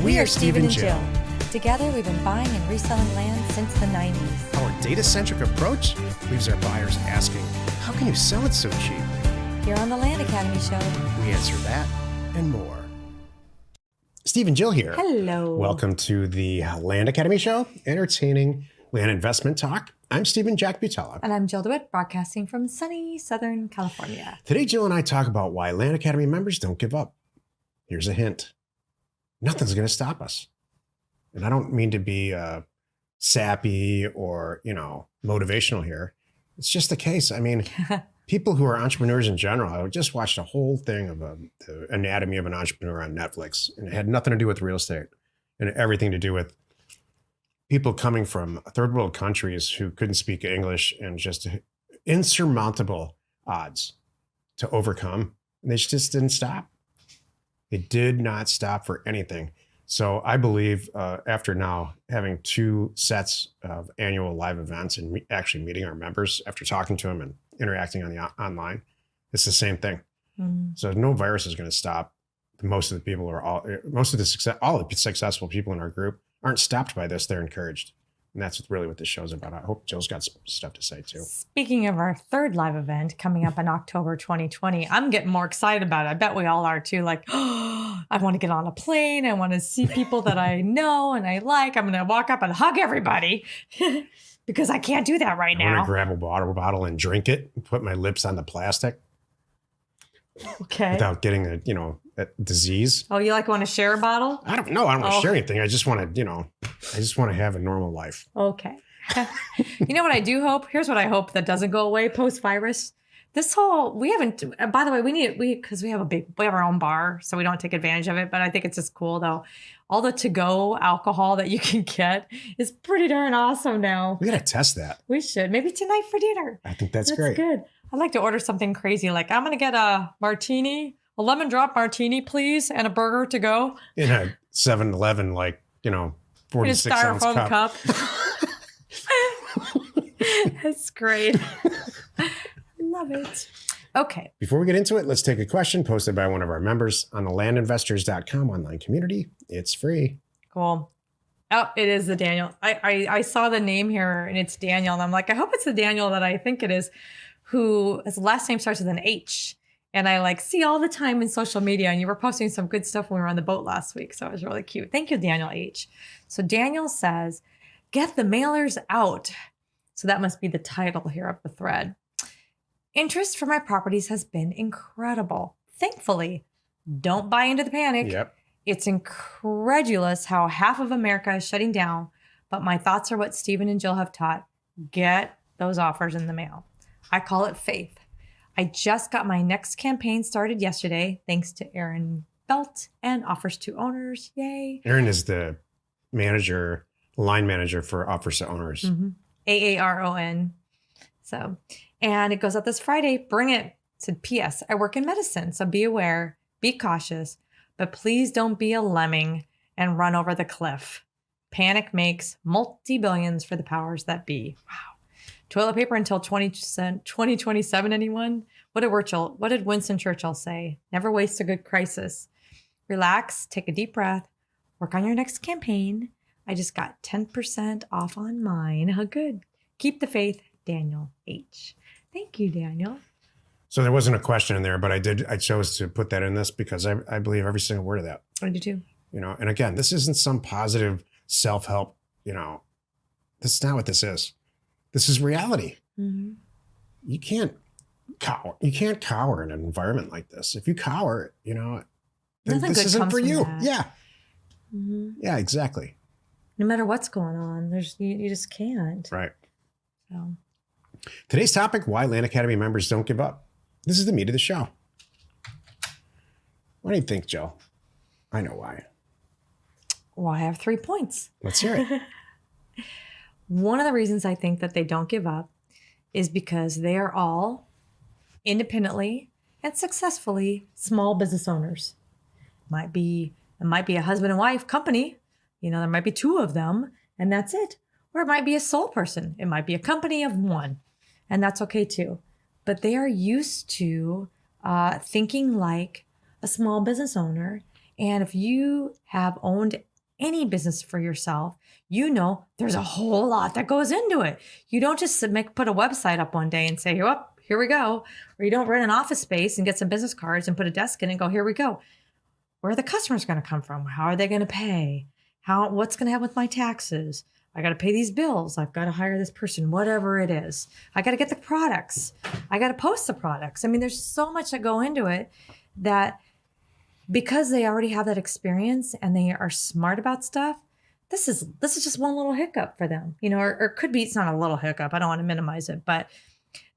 We are Steve and Jill. Together, we've been buying and reselling land since the 90s. Our data-centric approach leaves our buyers asking, how can you sell it so cheap? Here on the Land Academy Show, We answer that and more. Steve and Jill here. Hello. Welcome to the Land Academy Show, entertaining land investment talk. I'm Stephen Jack Butella. And I'm Jill DeWitt, broadcasting from sunny Southern California. Today, Jill and I talk about why Land Academy members don't give up. Here's a hint. Nothing's going to stop us. And I don't mean to be sappy or, motivational here. It's just the case. I mean, people who are entrepreneurs in general, I just watched a whole thing of the anatomy of an entrepreneur on Netflix, and it had nothing to do with real estate and everything to do with people coming from third world countries who couldn't speak English and just insurmountable odds to overcome. And they just didn't stop. They did not stop for anything. So I believe after now having 2 sets of annual live events and actually meeting our members after talking to them and interacting on the online, it's the same thing. Mm-hmm. So no virus is going to stop. Most of the people all the successful people in our group aren't stopped by this. They're encouraged. And that's really what this show's about. I hope Jill's got some stuff to say too. Speaking of our third live event coming up in October 2020, I'm getting more excited about it. I bet we all are too. Like, oh, I want to get on a plane. I want to see people that I know and I like. I'm going to walk up and hug everybody because I can't do that right now. I want to grab a water bottle and drink it and put my lips on the plastic. Okay. Without getting a disease. Oh, you want to share a bottle? I don't know. I don't want to share anything. I just want to, have a normal life. Okay. You know what I do hope? Here's what I hope that doesn't go away post-virus. By the way, because we have our own bar, so we don't take advantage of it, but I think it's just cool though. All the to-go alcohol that you can get is pretty darn awesome now. We got to test that. We should. Maybe tonight for dinner. I think that's great. Good. I'd like to order something crazy. Like I'm going to get a martini, a lemon drop martini, please, and a burger to go. In a 7-Eleven, 46 ounce cup. That's great. Love it. Okay. Before we get into it, let's take a question posted by one of our members on the landinvestors.com online community. It's free. Cool. Oh, it is the Daniel. I saw the name here and it's Daniel. And I'm like, I hope it's the Daniel that I think it is, who his last name starts with an H. And I see all the time in social media. And you were posting some good stuff when we were on the boat last week. So it was really cute. Thank you, Daniel H. So Daniel says, get the mailers out. So that must be the title here of the thread. Interest for my properties has been incredible. Thankfully, don't buy into the panic. Yep. It's incredulous how half of America is shutting down, but my thoughts are what Stephen and Jill have taught. Get those offers in the mail. I call it faith. I just got my next campaign started yesterday, thanks to Aaron Belt and Offers to Owners. Yay. Aaron is the line manager for Offers to Owners. Mm-hmm. AARON. So, and it goes out this Friday. Bring it. It said, P.S. I work in medicine, so be aware, be cautious, but please don't be a lemming and run over the cliff. Panic makes multi-billions for the powers that be. Wow. Toilet paper until 2027, anyone? What did Winston Churchill say? Never waste a good crisis. Relax, take a deep breath, work on your next campaign. I just got 10% off on mine. How good. Keep the faith, Daniel H. Thank you, Daniel. So there wasn't a question in there, but I chose to put that in this because I believe every single word of that. I do too. And again, this isn't some positive self-help, this is not what this is. This is reality. Mm-hmm. You can't cower. You can't cower in an environment like this. If you cower, then this isn't for you. That. Yeah. Mm-hmm. Yeah, exactly. No matter what's going on, you just can't. Right. So. Today's topic, why Land Academy members don't give up. This is the meat of the show. What do you think, Joe? I know why. Well, I have 3 points. Let's hear it. One of the reasons I think that they don't give up is because they are all independently and successfully small business owners. It might be a husband and wife company. There might be 2 of them and that's it. Or it might be a sole person. It might be a company of 1 and that's okay too. But they are used to thinking like a small business owner And if you have owned any business for yourself, you know there's a whole lot that goes into it. You don't just put a website up one day and say, oh, here we go. Or you don't rent an office space and get some business cards and put a desk in and go, here we go. Where are the customers going to come from? How are they going to pay? What's going to happen with my taxes? I got to pay these bills. I've got to hire this person, whatever it is. I got to get the products. I got to post the products. I mean, there's so much that go into it that because they already have that experience and they are smart about stuff, this is just one little hiccup for them, you know, or could be, it's not a little hiccup. I don't want to minimize it, but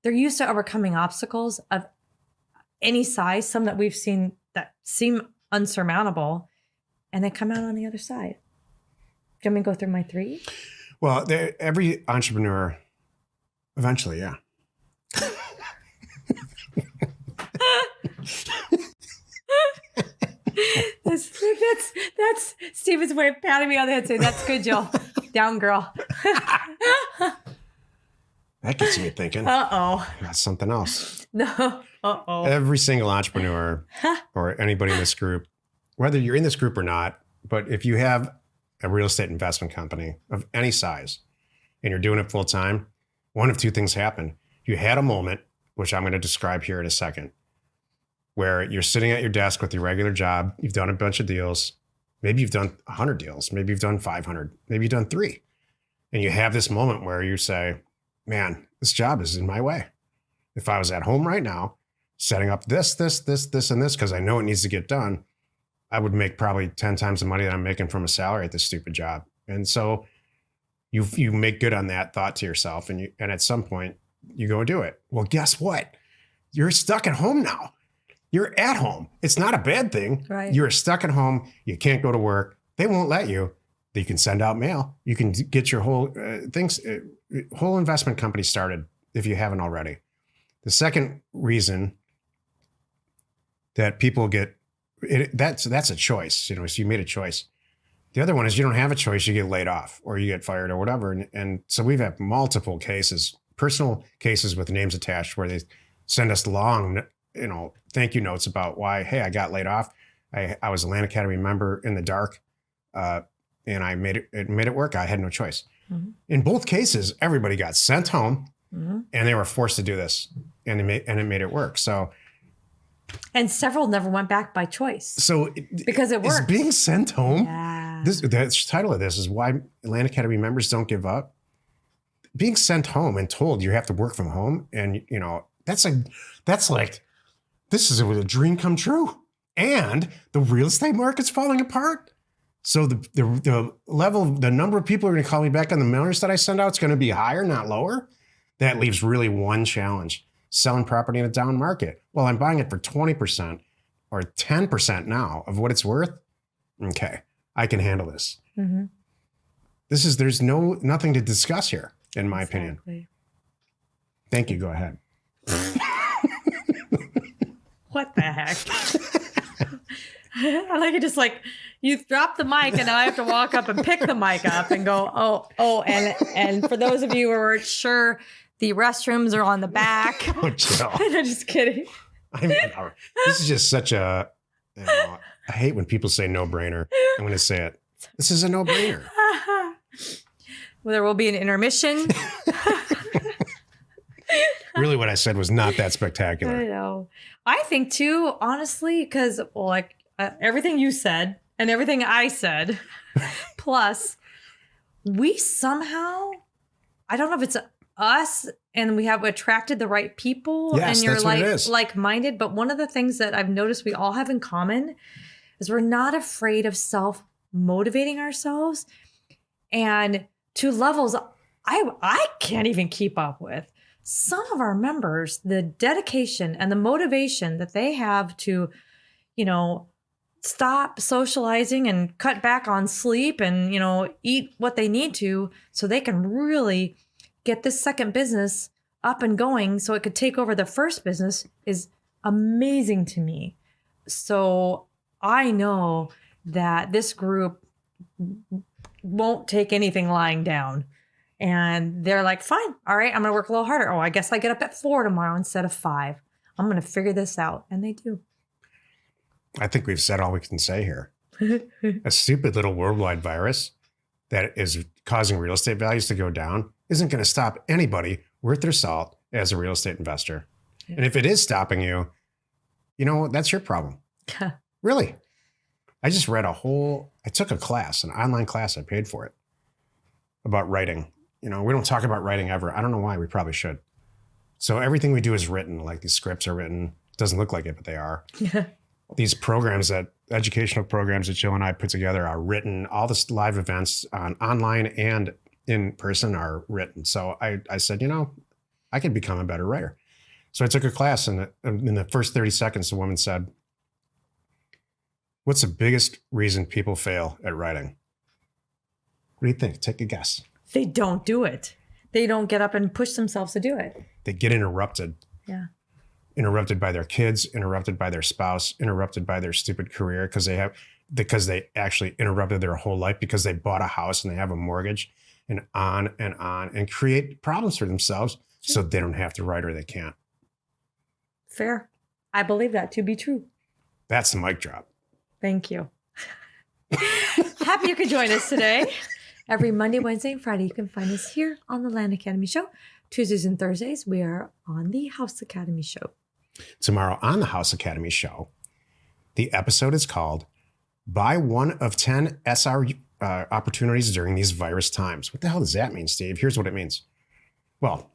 they're used to overcoming obstacles of any size, some that we've seen that seem unsurmountable, and they come out on the other side. Do you want me to go through my 3? Well, every entrepreneur, eventually, yeah. That's Steven's way of patting me on the head saying, that's good, Jill. Down, girl. That gets me thinking. Uh-oh. That's something else. No. Uh-oh. Every single entrepreneur or anybody in this group, whether you're in this group or not, but if you have a real estate investment company of any size and you're doing it full time, one of 2 things happen. You had a moment, which I'm going to describe here in a second, where you're sitting at your desk with your regular job. You've done a bunch of deals. Maybe you've done 100 deals. Maybe you've done 500. Maybe you've done 3. And you have this moment where you say, man, this job is in my way. If I was at home right now, setting up this, and this, because I know it needs to get done, I would make probably 10 times the money that I'm making from a salary at this stupid job. And so you make good on that thought to yourself, and at some point you go do it. Well, guess what? You're stuck at home now. You're at home. It's not a bad thing. Right. You're stuck at home. You can't go to work. They won't let you. You can send out mail. You can get your whole whole investment company started if you haven't already. The second reason that people get that's a choice. You know, so you made a choice. The other one is you don't have a choice. You get laid off or you get fired or whatever. And so we've had multiple cases, personal cases with names attached, where they send us long, you know, thank you notes about why, hey, I got laid off. I was a Land Academy member in the dark, and I made it work. I had no choice. Mm-hmm. In both cases, everybody got sent home, mm-hmm. and they were forced to do this, and it made it work. So, and several never went back by choice. So because it worked. Is being sent home. Yeah. The title of this is why Land Academy members don't give up. Being sent home and told you have to work from home, and you know that's like this is a dream come true. And the real estate market's falling apart. So the level, the number of people who are going to call me back on the mailers that I send out is going to be higher, not lower. That leaves really one challenge: selling property in a down market. Well, I'm buying it for 20% or 10% now of what it's worth. Okay, I can handle this. Mm-hmm. There's nothing to discuss here, in my opinion. Thank you. Go ahead. What the heck? I like it, just like you drop the mic and I have to walk up and pick the mic up and go, oh, and for those of you who aren't sure, the restrooms are on the back. Oh, Jill. I'm just kidding. This is just such a, I hate when people say no brainer. I'm going to say it. This is a no brainer. Well, there will be an intermission. Really, what I said was not that spectacular. I know. I think too, honestly, because everything you said and everything I said, plus we somehow, I don't know if it's us and we have attracted the right people, yes, and you're like-minded, but one of the things that I've noticed we all have in common is we're not afraid of self-motivating ourselves, and to levels I can't even keep up with. Some of our members, the dedication and the motivation that they have to, you know, stop socializing and cut back on sleep and, you know, eat what they need to so they can really get this second business up and going so it could take over the first business is amazing to me. So I know that this group won't take anything lying down. And they're like, fine, all right, I'm going to work a little harder. Oh, I guess I get up at 4 tomorrow instead of 5. I'm going to figure this out. And they do. I think we've said all we can say here. A stupid little worldwide virus that is causing real estate values to go down isn't going to stop anybody worth their salt as a real estate investor. Yeah. And if it is stopping you, that's your problem. Really. I just read I took a class, an online class, I paid for it, about writing. We don't talk about writing ever. I don't know why. We probably should. So everything we do is written, like these scripts are written. It doesn't look like it, but they are. These programs educational programs that Jill and I put together are written. All the live events online and in person are written. So I said, I could become a better writer. So I took a class, and in the first 30 seconds, the woman said, "What's the biggest reason people fail at writing?" What do you think? Take a guess. They don't do it. They don't get up and push themselves to do it. They get interrupted. Yeah. Interrupted by their kids, interrupted by their spouse, interrupted by their stupid career because they actually interrupted their whole life because they bought a house and they have a mortgage, and on and create problems for themselves so they don't have to write or they can't. Fair. I believe that to be true. That's the mic drop. Thank you. Happy you could join us today. Every Monday, Wednesday, and Friday, you can find us here on the Land Academy Show. Tuesdays and Thursdays, we are on the House Academy Show. Tomorrow on the House Academy Show, the episode is called Buy One of 10 SR Opportunities During These Virus Times. What the hell does that mean, Steve? Here's what it means. Well,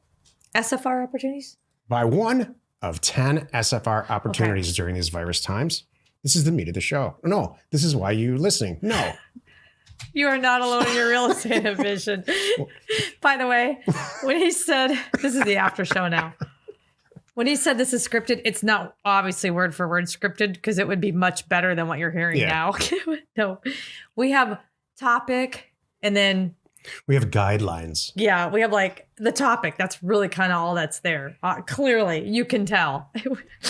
SFR opportunities? Buy one of 10 SFR opportunities during these virus times. This is the meat of the show. No, this is why you're listening. No. You are not alone in your real estate vision. By the way, when he said, this is the after show now. When he said this is scripted, it's not obviously word for word scripted because it would be much better than what you're hearing now. No, we have topic and then we have guidelines. Yeah, we have like the topic. That's really kind of all that's there. Clearly, you can tell.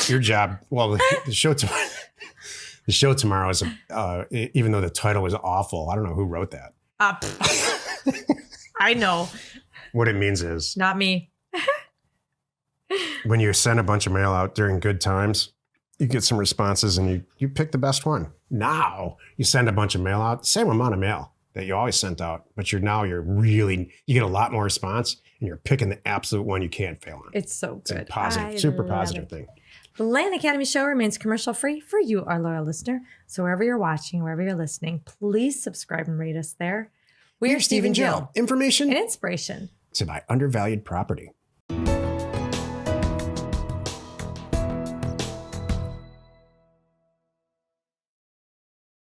Your job. Well, the show tomorrow. The show tomorrow is, even though the title was awful, I don't know who wrote that. I know. What it means is not me. When you send a bunch of mail out during good times, you get some responses and you pick the best one. Now you send a bunch of mail out, same amount of mail that you always sent out, but you get a lot more response and you're picking the absolute one you can't fail on. It's so good. It's a positive, super positive thing. The Land Academy Show remains commercial free for you, our loyal listener. So wherever you're watching, wherever you're listening, please subscribe and rate us there. We're Steve and Jill. Information and inspiration to buy undervalued property.